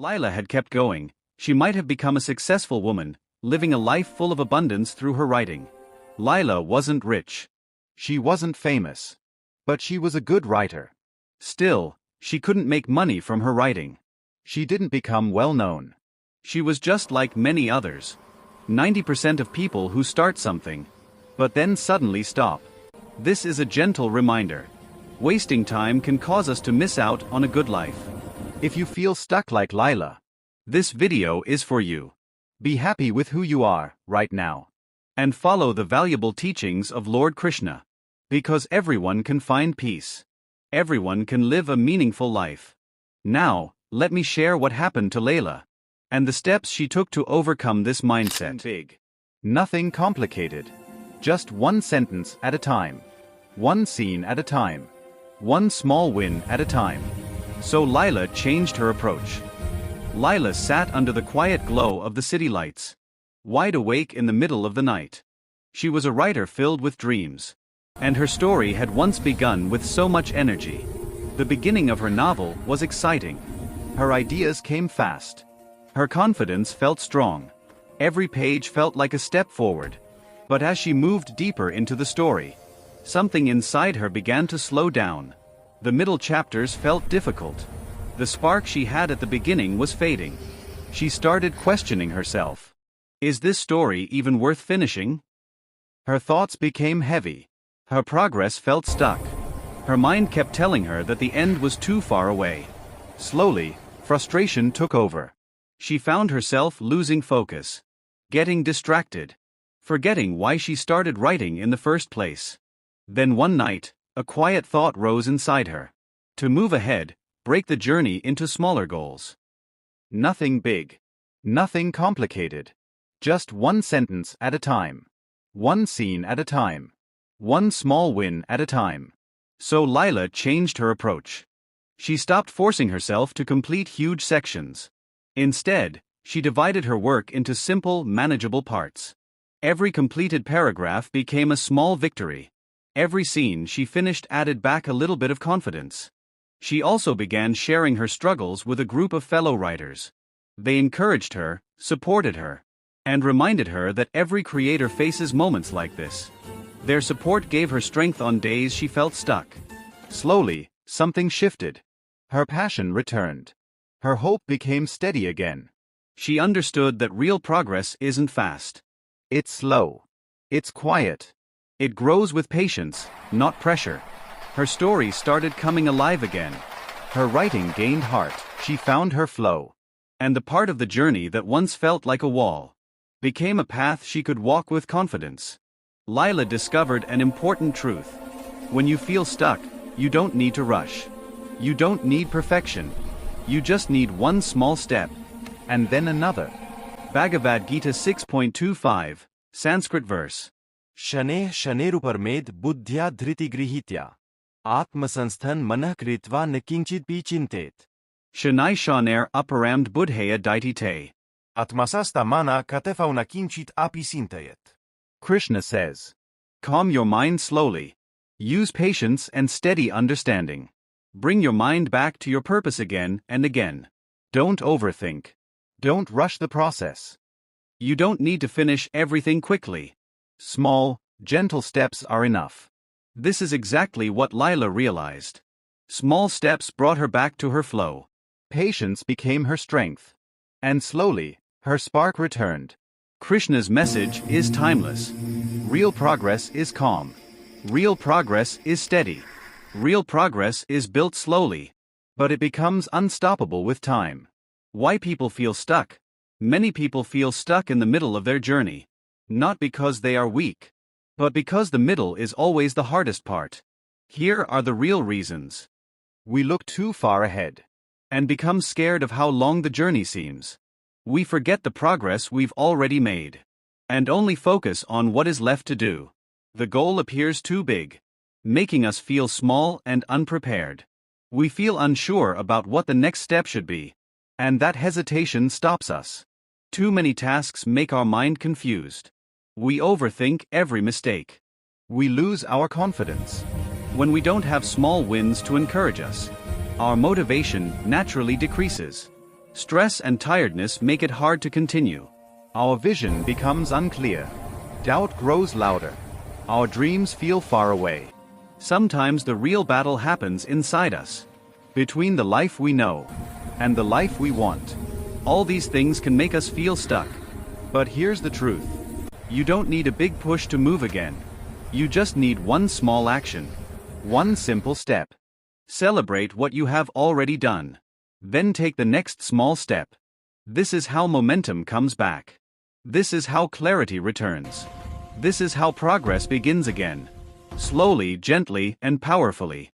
Lila had kept going, she might have become a successful woman, living a life full of abundance through her writing. Lila wasn't rich. She wasn't famous. But she was a good writer. Still, she couldn't make money from her writing. She didn't become well known. She was just like many others. 90% of people who start something, but then suddenly stop. This is a gentle reminder. Wasting time can cause us to miss out on a good life. If you feel stuck like Lila, this video is for you. Be happy with who you are right now. And follow the valuable teachings of Lord Krishna. Because everyone can find peace. Everyone can live a meaningful life. Now, let me share what happened to Lila. And the steps she took to overcome this mindset. Big. Nothing complicated. Just one sentence at a time. One scene at a time. One small win at a time. So Lila changed her approach. Lila sat under the quiet glow of the city lights, wide awake in the middle of the night. She was a writer filled with dreams. And her story had once begun with so much energy. The beginning of her novel was exciting. Her ideas came fast. Her confidence felt strong. Every page felt like a step forward. But as she moved deeper into the story, something inside her began to slow down. The middle chapters felt difficult. The spark she had at the beginning was fading. She started questioning herself. Is this story even worth finishing? Her thoughts became heavy. Her progress felt stuck. Her mind kept telling her that the end was too far away. Slowly, frustration took over. She found herself losing focus, getting distracted, forgetting why she started writing in the first place. Then one night, a quiet thought rose inside her. To move ahead, break the journey into smaller goals. Nothing big. Nothing complicated. Just one sentence at a time. One scene at a time. One small win at a time. So Lila changed her approach. She stopped forcing herself to complete huge sections. Instead, she divided her work into simple, manageable parts. Every completed paragraph became a small victory. Every scene she finished added back a little bit of confidence. She also began sharing her struggles with a group of fellow writers. They encouraged her, supported her, and reminded her that every creator faces moments like this. Their support gave her strength on days she felt stuck. Slowly, something shifted. Her passion returned. Her hope became steady again. She understood that real progress isn't fast. It's slow. It's quiet. It grows with patience, not pressure. Her story started coming alive again. Her writing gained heart. She found her flow. And the part of the journey that once felt like a wall became a path she could walk with confidence. Lila discovered an important truth. When you feel stuck, you don't need to rush. You don't need perfection. You just need one small step. And then another. Bhagavad Gita 6.25, Sanskrit verse. शनेः शनेरुपरमेद बुद्ध्या धृतिगृहीत्या आत्मसंस्थन मनः कृत्वा न किंचिदपि चिन्तेत. Shanai shaner aparamd buddhaya daitite. Atmasasta mana katefauna kinchit api sintayet. Krishna says, calm your mind slowly. Use patience and steady understanding. Bring your mind back to your purpose again and again. Don't overthink. Don't rush the process. You don't need to finish everything quickly. Small, gentle steps are enough. This is exactly what Lila realized. Small steps brought her back to her flow. Patience became her strength. And slowly, her spark returned. Krishna's message is timeless. Real progress is calm. Real progress is steady. Real progress is built slowly. But it becomes unstoppable with time. Why people feel stuck? Many people feel stuck in the middle of their journey. Not because they are weak, but because the middle is always the hardest part. Here are the real reasons. We look too far ahead and become scared of how long the journey seems. We forget the progress we've already made and only focus on what is left to do. The goal appears too big, making us feel small and unprepared. We feel unsure about what the next step should be, and that hesitation stops us. Too many tasks make our mind confused. We overthink every mistake. We lose our confidence. When we don't have small wins to encourage us, our motivation naturally decreases. Stress and tiredness make it hard to continue. Our vision becomes unclear. Doubt grows louder. Our dreams feel far away. Sometimes the real battle happens inside us. Between the life we know and the life we want. All these things can make us feel stuck. But here's the truth. You don't need a big push to move again. You just need one small action. One simple step. Celebrate what you have already done. Then take the next small step. This is how momentum comes back. This is how clarity returns. This is how progress begins again. Slowly, gently, and powerfully.